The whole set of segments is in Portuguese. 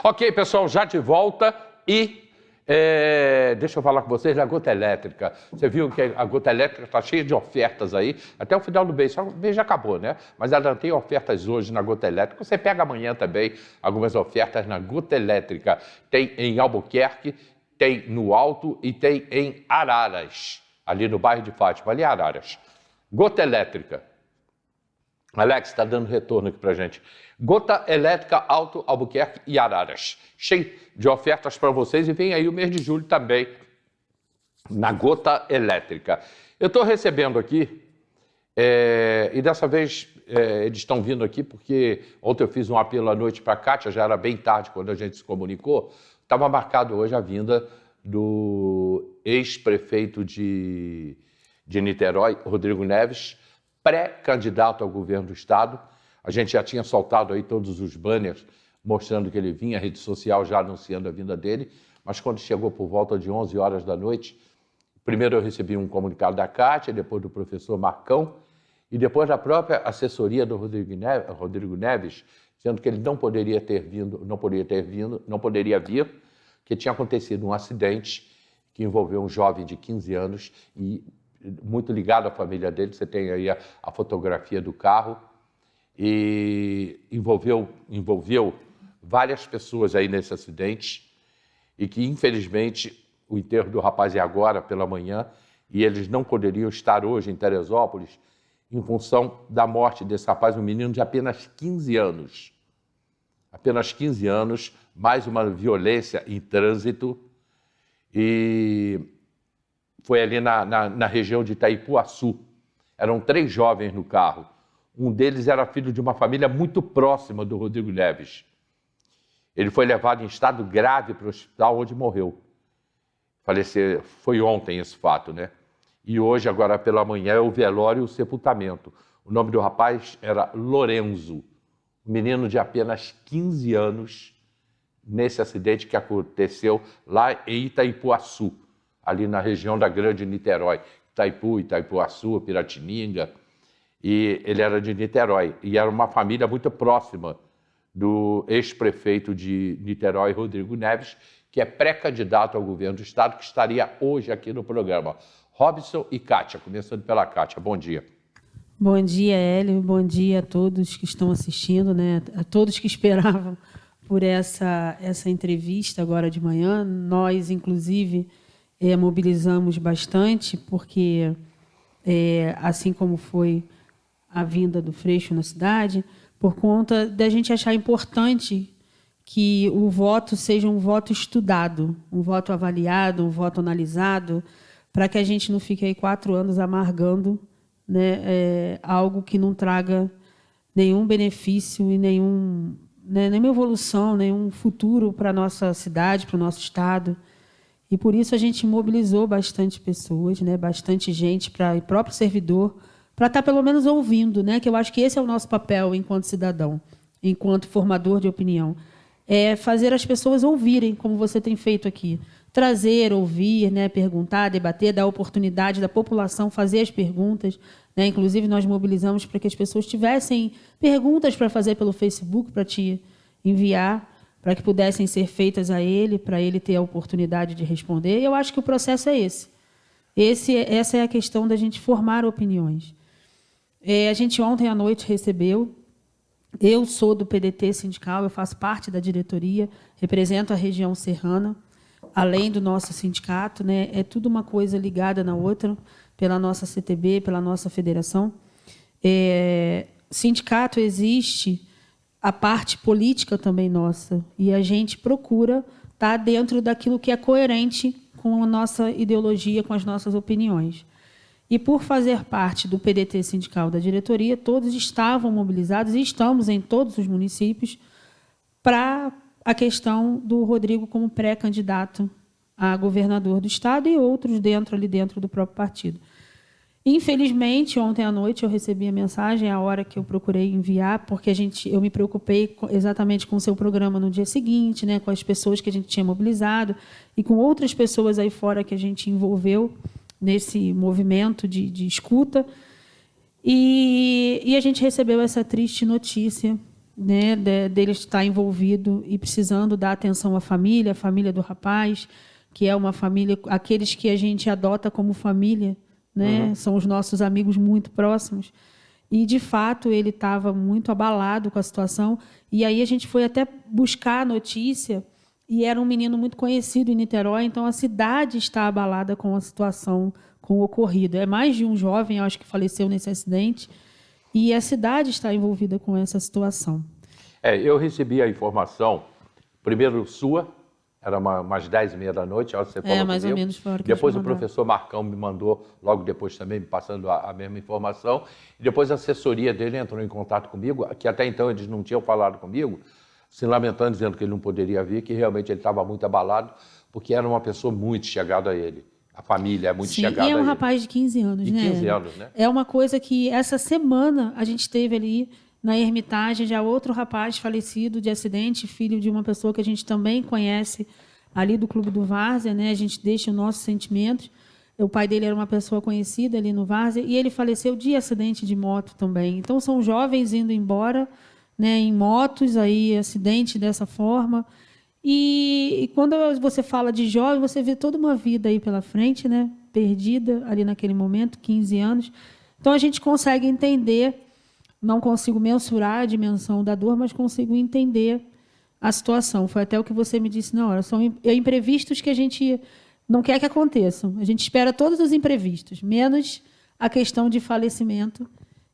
Ok, pessoal, já de volta e deixa eu falar com vocês da gota elétrica. Você viu que a gota elétrica está cheia de ofertas aí, até o final do mês. Só o mês já acabou, né? Mas ela tem ofertas hoje na gota elétrica. Você pega amanhã também algumas ofertas na gota elétrica. Tem em Albuquerque, tem no Alto e tem em Araras, ali no bairro de Fátima, ali em Araras. Gota elétrica. Alex, está dando retorno aqui para gente. Gota elétrica, Alto, Albuquerque e Araras. Cheio de ofertas para vocês e vem aí o mês de julho também na gota elétrica. Eu estou recebendo aqui, e dessa vez eles estão vindo aqui porque ontem eu fiz um apelo à noite para a Kátia, já era bem tarde quando a gente se comunicou. Estava marcado hoje a vinda do ex-prefeito de Niterói, Rodrigo Neves, pré-candidato ao governo do estado. A gente já tinha soltado aí todos os banners mostrando que ele vinha, a rede social já anunciando a vinda dele, mas quando chegou por volta de 11 horas da noite, primeiro eu recebi um comunicado da Kátia, depois do professor Marcão e depois da própria assessoria do Rodrigo Neves, dizendo que ele não poderia vir, que tinha acontecido um acidente que envolveu um jovem de 15 anos e muito ligado à família dele. Você tem aí a fotografia do carro e envolveu várias pessoas aí nesse acidente e que, infelizmente, o enterro do rapaz é agora pela manhã e eles não poderiam estar hoje em Teresópolis em função da morte desse rapaz, um menino de apenas 15 anos. Apenas 15 anos, mais uma violência em trânsito e foi ali na região de Itaipuaçu. Eram 3 jovens no carro. Um deles era filho de uma família muito próxima do Rodrigo Neves. Ele foi levado em estado grave para o hospital, onde morreu. Faleceu, foi ontem esse fato, né? E hoje, agora pela manhã, é o velório e o sepultamento. O nome do rapaz era Lorenzo, um menino de apenas 15 anos, nesse acidente que aconteceu lá em Itaipuaçu, ali na região da Grande Niterói, Itaipuaçu, Piratininga, e ele era de Niterói, e era uma família muito próxima do ex-prefeito de Niterói, Rodrigo Neves, que é pré-candidato ao governo do estado, que estaria hoje aqui no programa. Robson e Kátia, começando pela Kátia, bom dia. Bom dia, Hélio, bom dia a todos que estão assistindo, né? A todos que esperavam por essa entrevista agora de manhã. Nós, inclusive, mobilizamos bastante, porque, assim como foi a vinda do Freixo na cidade, por conta da gente achar importante que o voto seja um voto estudado, um voto avaliado, um voto analisado, para que a gente não fique aí 4 anos amargando, né, algo que não traga nenhum benefício e nenhuma evolução, nenhum futuro para a nossa cidade, para o nosso estado. E por isso a gente mobilizou bastante pessoas, né, bastante gente, o próprio servidor, para estar pelo menos ouvindo, né, que eu acho que esse é o nosso papel enquanto cidadão, enquanto formador de opinião. É fazer as pessoas ouvirem, como você tem feito aqui. Trazer, ouvir, né, perguntar, debater, dar oportunidade da população fazer as perguntas, né? Inclusive, nós mobilizamos para que as pessoas tivessem perguntas para fazer pelo Facebook, para te enviar, para que pudessem ser feitas a ele, para ele ter a oportunidade de responder. E eu acho que o processo é esse. Essa é a questão da gente formar opiniões. A gente ontem à noite recebeu, eu sou do PDT sindical, eu faço parte da diretoria, represento a região serrana, além do nosso sindicato, né? É tudo uma coisa ligada na outra, pela nossa CTB, pela nossa federação. Sindicato existe, a parte política também nossa, e a gente procura estar dentro daquilo que é coerente com a nossa ideologia, com as nossas opiniões. E, por fazer parte do PDT sindical da diretoria, todos estavam mobilizados e estamos em todos os municípios para a questão do Rodrigo como pré-candidato a governador do estado e outros ali dentro do próprio partido. Infelizmente, ontem à noite eu recebi a mensagem, a hora que eu procurei enviar, porque eu me preocupei exatamente com o seu programa no dia seguinte, né, com as pessoas que a gente tinha mobilizado e com outras pessoas aí fora que a gente envolveu nesse movimento de escuta. E a gente recebeu essa triste notícia né, dele estar envolvido e precisando dar atenção à família, a família do rapaz, que é uma família, aqueles que a gente adota como família, né, são os nossos amigos muito próximos. E, de fato, ele estava muito abalado com a situação. E aí a gente foi até buscar a notícia, e era um menino muito conhecido em Niterói, então a cidade está abalada com a situação, com o ocorrido. É mais de um jovem, eu acho, que faleceu nesse acidente, e a cidade está envolvida com essa situação. Eu recebi a informação, primeiro sua, era umas 10h30 da noite, a hora que você falou mais comigo. ou menos foi a hora que depois eu o professor Marcão me mandou, logo depois também, me passando a mesma informação. E depois a assessoria dele entrou em contato comigo, que até então eles não tinham falado comigo, se lamentando, dizendo que ele não poderia vir, que realmente ele estava muito abalado, porque era uma pessoa muito chegada a ele. A família é muito chegada a ele. E é um rapaz de 15 anos, de 15 anos, né? É uma coisa que essa semana a gente teve ali na Hermitage, já outro rapaz falecido de acidente, filho de uma pessoa que a gente também conhece ali do Clube do Várzea, né? A gente deixa os nossos sentimentos. O pai dele era uma pessoa conhecida ali no Várzea e ele faleceu de acidente de moto também. Então são jovens indo embora, né, em motos, aí acidente dessa forma. E quando você fala de jovem, você vê toda uma vida aí pela frente, né, perdida ali naquele momento, 15 anos. Então a gente consegue entender, não consigo mensurar a dimensão da dor, mas consigo entender a situação. Foi até o que você me disse na hora. São imprevistos que a gente não quer que aconteçam. A gente espera todos os imprevistos, menos a questão de falecimento,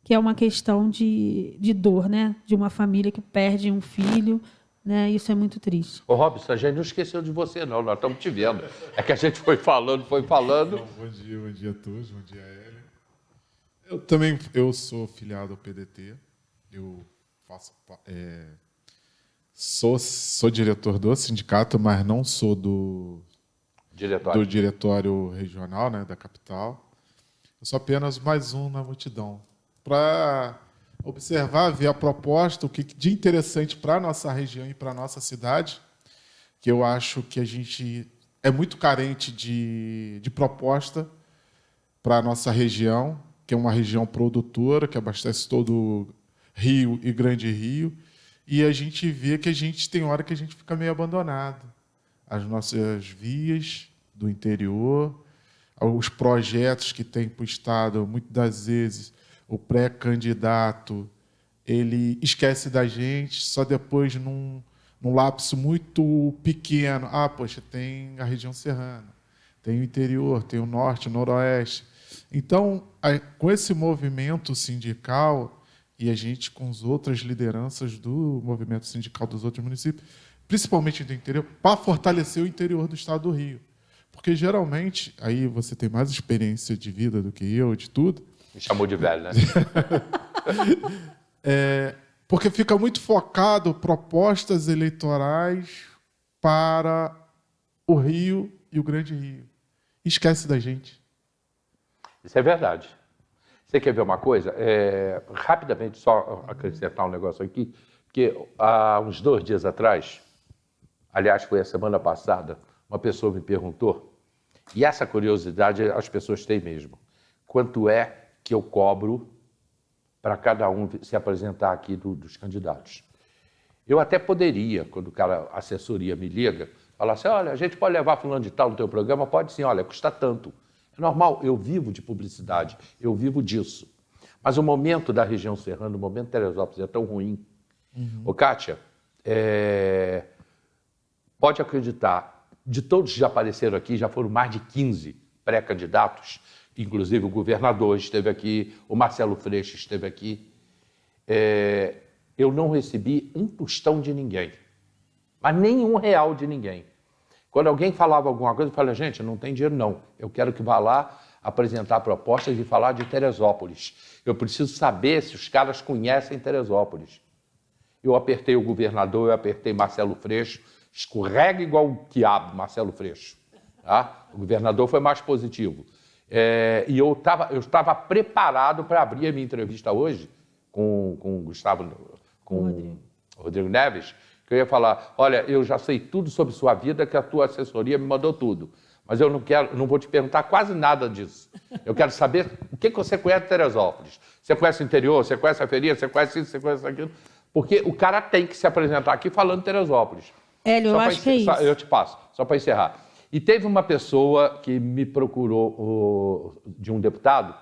que é uma questão de dor, né? De uma família que perde um filho, né? Isso é muito triste. Ô, Robson, a gente não esqueceu de você, não. Nós estamos te vendo. É que a gente foi falando. Bom dia a todos, bom dia a Hélio. Eu sou filiado ao PDT. Eu sou diretor do sindicato, mas não sou do diretório regional, né, da capital. Eu sou apenas mais um na multidão. Para observar, ver a proposta, o que de interessante para a nossa região e para a nossa cidade, que eu acho que a gente é muito carente de proposta para a nossa região, que é uma região produtora, que abastece todo Rio e Grande Rio, e a gente vê que a gente tem hora que a gente fica meio abandonado. As nossas vias do interior, os projetos que tem para o Estado, muitas das vezes o pré-candidato ele esquece da gente, só depois, num lapso muito pequeno. Poxa, tem a região serrana, tem o interior, tem o norte, o noroeste. Então, com esse movimento sindical, e a gente com as outras lideranças do movimento sindical dos outros municípios, principalmente do interior, para fortalecer o interior do estado do Rio. Porque, geralmente, aí você tem mais experiência de vida do que eu, de tudo. Me chamou de velho, né? Porque fica muito focado propostas eleitorais para o Rio e o Grande Rio. Esquece da gente. Isso é verdade. Você quer ver uma coisa? Rapidamente, só acrescentar um negócio aqui, porque há uns 2 dias atrás, aliás, foi a semana passada, uma pessoa me perguntou, e essa curiosidade as pessoas têm mesmo, quanto é que eu cobro para cada um se apresentar aqui dos candidatos. Eu até poderia, quando a assessoria me liga, falar assim, olha, a gente pode levar fulano de tal no teu programa? Pode sim, olha, custa tanto. É normal, eu vivo de publicidade, eu vivo disso. Mas o momento da região serrana, o momento de Teresópolis é tão ruim. Ô, Kátia, pode acreditar, de todos que já apareceram aqui, já foram mais de 15 pré-candidatos, inclusive o governador esteve aqui, o Marcelo Freixo esteve aqui. Eu não recebi um tostão de ninguém, mas nem R$1 de ninguém. Quando alguém falava alguma coisa, eu falei, gente, não tem dinheiro não, eu quero que vá lá apresentar propostas e falar de Teresópolis. Eu preciso saber se os caras conhecem Teresópolis. Eu apertei o governador, eu apertei Marcelo Freixo, escorrega igual o quiabo, Marcelo Freixo. Tá? O governador foi mais positivo. E eu estava preparado para abrir a minha entrevista hoje com o Rodrigo Neves, que eu ia falar, olha, eu já sei tudo sobre sua vida, que a tua assessoria me mandou tudo, mas eu não vou te perguntar quase nada disso. Eu quero saber o que você conhece de Teresópolis. Você conhece o interior, você conhece a feria, você conhece isso, você conhece aquilo, Porque o cara tem que se apresentar aqui falando Teresópolis. Hélio, eu acho que é isso. Eu te passo, só para encerrar. E teve uma pessoa que me procurou, de um deputado,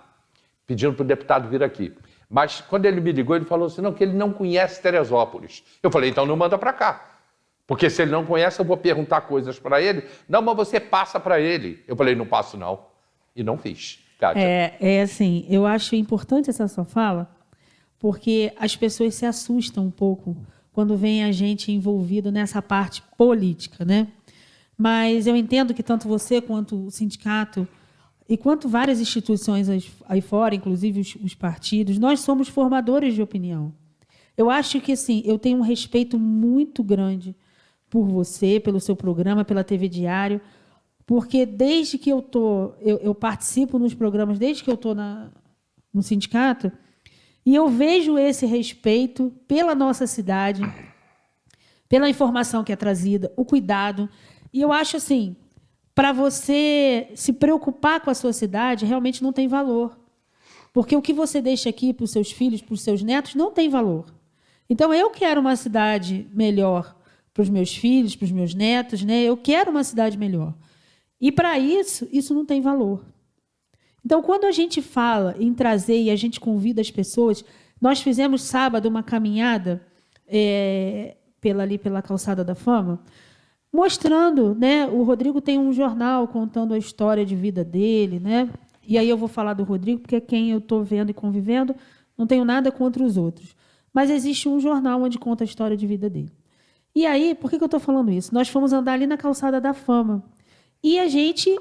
pedindo para o deputado vir aqui. Mas quando ele me ligou, ele falou assim, não, que ele não conhece Teresópolis. Eu falei, então não manda para cá. Porque se ele não conhece, eu vou perguntar coisas para ele. Não, mas você passa para ele. Eu falei, não passo não. E não fiz. Kátia. Assim, eu acho importante essa sua fala, porque as pessoas se assustam um pouco quando vem a gente envolvido nessa parte política, né? Mas eu entendo que tanto você quanto o sindicato e quanto várias instituições aí fora, inclusive os partidos, nós somos formadores de opinião. Eu acho que, assim, eu tenho um respeito muito grande por você, pelo seu programa, pela TV Diário, porque desde que eu participo nos programas, desde que eu estou no sindicato, e eu vejo esse respeito pela nossa cidade, pela informação que é trazida, o cuidado. E eu acho assim, para você se preocupar com a sua cidade, realmente não tem valor. Porque o que você deixa aqui para os seus filhos, para os seus netos, não tem valor. Então, eu quero uma cidade melhor para os meus filhos, para os meus netos, né? Eu quero uma cidade melhor. E, para isso não tem valor. Então, quando a gente fala em trazer e a gente convida as pessoas, nós fizemos sábado uma caminhada pela Calçada da Fama, mostrando, né? O Rodrigo tem um jornal contando a história de vida dele, né? E aí eu vou falar do Rodrigo, porque é quem eu estou vendo e convivendo, não tenho nada contra os outros. Mas existe um jornal onde conta a história de vida dele. E aí, por que eu estou falando isso? Nós fomos andar ali na Calçada da Fama. E a gente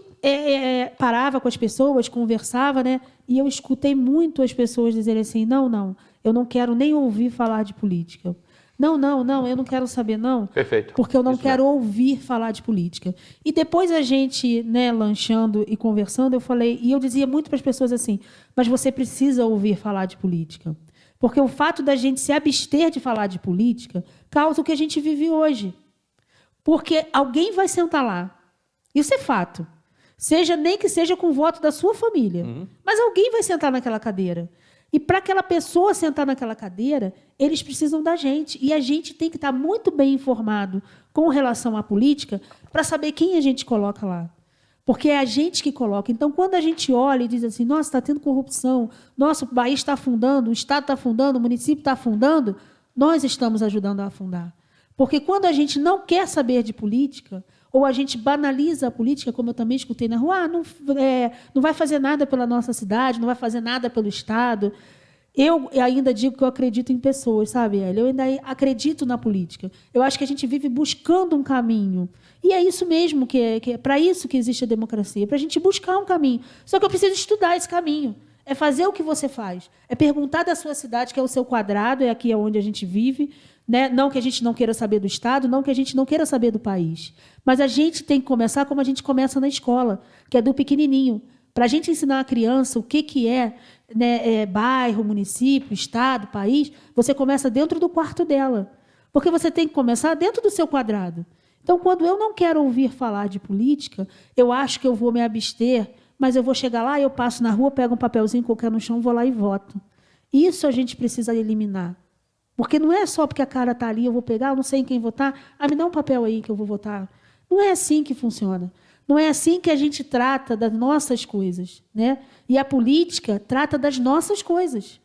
parava com as pessoas, conversava, né? E eu escutei muito as pessoas dizerem assim, não, eu não quero nem ouvir falar de política. Não, eu não quero saber, não. Perfeito. Porque eu não quero ouvir falar de política. E depois a gente, né, lanchando e conversando, eu falei, e eu dizia muito para as pessoas assim, mas você precisa ouvir falar de política. Porque o fato da gente se abster de falar de política causa o que a gente vive hoje. Porque alguém vai sentar lá. Isso é fato. Nem que seja com o voto da sua família. Mas alguém vai sentar naquela cadeira. E para aquela pessoa sentar naquela cadeira, eles precisam da gente. E a gente tem que estar muito bem informado com relação à política para saber quem a gente coloca lá. Porque é a gente que coloca. Então, quando a gente olha e diz assim, nossa, está tendo corrupção, nosso país está afundando, o Estado está afundando, o município está afundando, nós estamos ajudando a afundar. Porque quando a gente não quer saber de política, ou a gente banaliza a política, como eu também escutei na rua, não vai fazer nada pela nossa cidade, não vai fazer nada pelo Estado. Eu ainda digo que eu acredito em pessoas, sabe, Hélio? Eu ainda acredito na política. Eu acho que a gente vive buscando um caminho. E é isso mesmo, que é para isso que existe a democracia, para a gente buscar um caminho. Só que eu preciso estudar esse caminho. É fazer o que você faz. É perguntar da sua cidade, que é o seu quadrado, é aqui onde a gente vive. Né? Não que a gente não queira saber do Estado, não que a gente não queira saber do país. Mas a gente tem que começar como a gente começa na escola, que é do pequenininho. Para a gente ensinar a criança o que é, né, bairro, município, Estado, país, você começa dentro do quarto dela. Porque você tem que começar dentro do seu quadrado. Então, quando eu não quero ouvir falar de política, eu acho que eu vou me abster, mas eu vou chegar lá, eu passo na rua, pego um papelzinho qualquer no chão, vou lá e voto. Isso a gente precisa eliminar. Porque não é só porque a cara está ali, eu vou pegar, eu não sei em quem votar, me dá um papel aí que eu vou votar. Não é assim que funciona. Não é assim que a gente trata das nossas coisas, né? E a política trata das nossas coisas.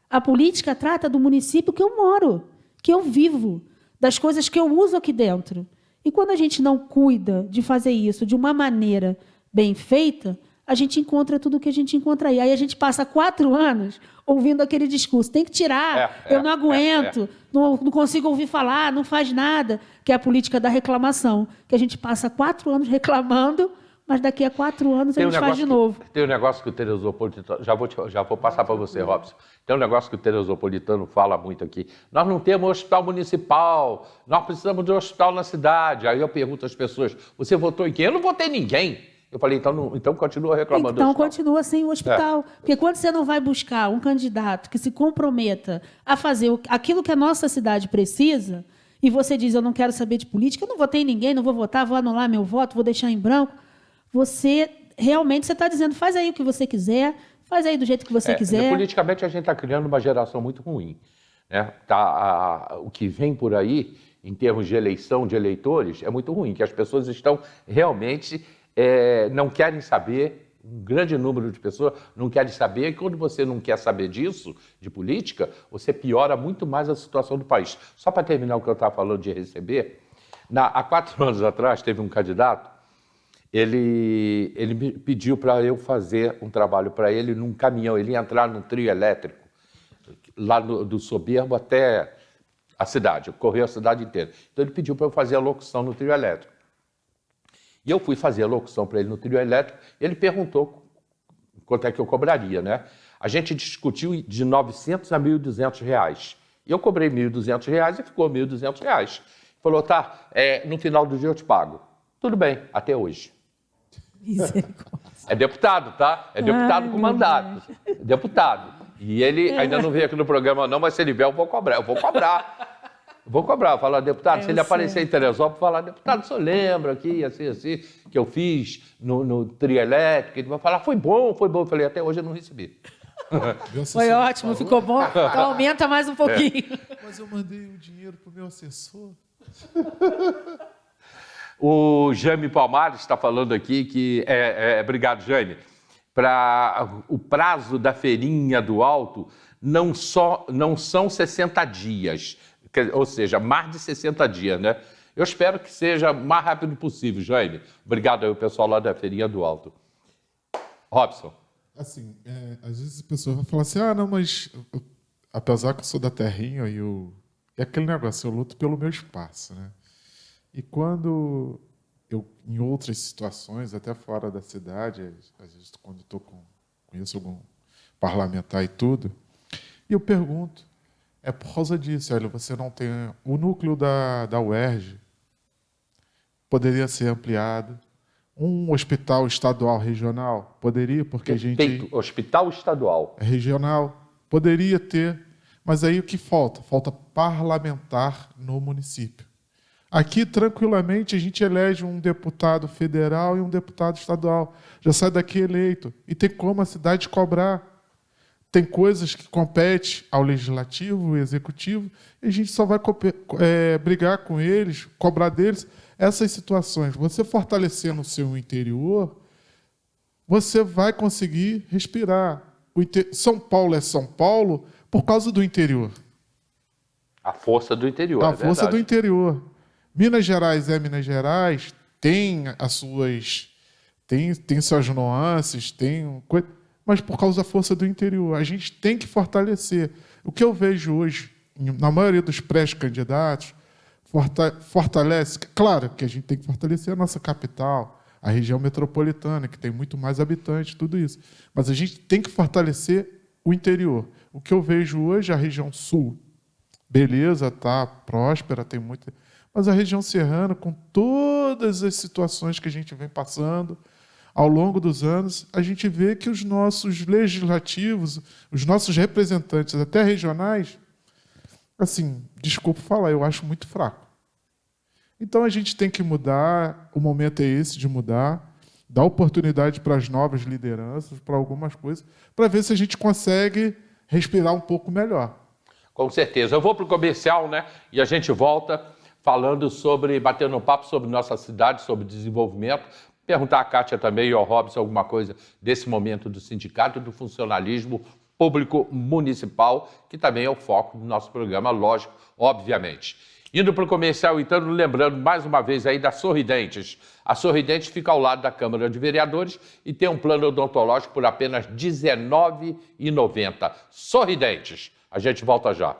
A política trata do município que eu moro, que eu vivo, das coisas que eu uso aqui dentro. E quando a gente não cuida de fazer isso de uma maneira bem feita, a gente encontra tudo o que a gente encontra aí. Aí a gente passa 4 anos ouvindo aquele discurso. Tem que tirar, eu não aguento, não consigo ouvir falar, não faz nada, que é a política da reclamação, que a gente passa 4 anos reclamando, mas daqui a 4 anos a gente faz de novo. Tem um negócio que o Teresopolitano... Já vou passar para você, Robson. Tem um negócio que o Teresopolitano fala muito aqui. Nós não temos hospital municipal, nós precisamos de um hospital na cidade. Aí eu pergunto às pessoas, você votou em quem? Eu não votei em ninguém. Eu falei, então continua reclamando. Então continua sem o hospital. Porque quando você não vai buscar um candidato que se comprometa a fazer aquilo que a nossa cidade precisa, e você diz, eu não quero saber de política, eu não votei em ninguém, não vou votar, vou anular meu voto, vou deixar em branco, você está dizendo, faz aí o que você quiser, faz aí do jeito que você quiser. Politicamente, a gente está criando uma geração muito ruim. né? O que vem por aí, em termos de eleição de eleitores, é muito ruim, que as pessoas estão realmente, não querem saber, um grande número de pessoas não querem saber, e quando você não quer saber disso, de política, você piora muito mais a situação do país. Só para terminar o que eu estava falando de receber, há 4 anos atrás, teve um candidato, ele me pediu para eu fazer um trabalho para ele num caminhão, ele ia entrar num trio elétrico, lá do Soberbo até a cidade, correu a cidade inteira. Então ele pediu para eu fazer a locução no trio elétrico. E eu fui fazer a locução para ele no trio elétrico, e ele perguntou quanto é que eu cobraria, né? A gente discutiu de R$900 a R$1.200. E eu cobrei R$1.200 e ficou R$1.200. Falou, tá, no final do dia eu te pago. Tudo bem, até hoje. É deputado, tá? É deputado com mandato. Deputado. E ele ainda não veio aqui no programa não, mas se ele vier eu vou cobrar. Vou cobrar, falar, deputado, se ele aparecer em Teresópolis, falar, deputado, o senhor lembra aqui, assim, que eu fiz no trio elétrico? Ele vai falar, foi bom. Eu falei, até hoje eu não recebi. Foi ótimo, ficou bom. Então aumenta mais um pouquinho. Mas eu mandei o dinheiro pro meu assessor. O Jaime Palmares está falando aqui que, obrigado, Jaime, para o prazo da feirinha do Alto não são 60 dias, ou seja, mais de 60 dias, né? Eu espero que seja o mais rápido possível, Jaime. Obrigado aí, o pessoal lá da feirinha do Alto. Robson. Assim, às vezes a pessoa vai falar assim, não, mas apesar que eu sou da terrinha, é aquele negócio, eu luto pelo meu espaço, né? E quando em outras situações, até fora da cidade, às vezes quando conheço algum parlamentar e tudo, e eu pergunto, é por causa disso, olha, você não tem... O núcleo da UERJ poderia ser ampliado, um hospital estadual regional poderia, porque a gente... Hospital estadual. Regional, poderia ter, mas aí o que falta? Falta parlamentar no município. Aqui, tranquilamente, a gente elege um deputado federal e um deputado estadual. Já sai daqui eleito. E tem como a cidade cobrar. Tem coisas que competem ao legislativo e executivo, e a gente só vai brigar com eles, cobrar deles essas situações. Você fortalecendo o seu interior, você vai conseguir respirar. São Paulo é São Paulo por causa do interior. A força do interior, A força do interior. Minas Gerais é Minas Gerais, tem as suas... Tem suas nuances, mas por causa da força do interior. A gente tem que fortalecer. O que eu vejo hoje, na maioria dos pré-candidatos, fortalece... Claro que a gente tem que fortalecer a nossa capital, a região metropolitana, que tem muito mais habitantes, tudo isso. Mas a gente tem que fortalecer o interior. O que eu vejo hoje, a região sul, beleza, está próspera, tem muita... Mas a região serrana, com todas as situações que a gente vem passando ao longo dos anos, a gente vê que os nossos legislativos, os nossos representantes, até regionais, assim, desculpa falar, eu acho muito fraco. Então a gente tem que mudar, o momento é esse de mudar, dar oportunidade para as novas lideranças, para algumas coisas, para ver se a gente consegue respirar um pouco melhor. Com certeza. Eu vou para o comercial, né? E a gente volta falando batendo um papo sobre nossa cidade, sobre desenvolvimento. Perguntar à Kátia também e ao Robson alguma coisa desse momento do sindicato e do funcionalismo público municipal, que também é o foco do nosso programa, lógico, obviamente. Indo para o comercial, então, lembrando mais uma vez aí da Sorridentes. A Sorridentes fica ao lado da Câmara de Vereadores e tem um plano odontológico por apenas R$ 19,90. Sorridentes. A gente volta já.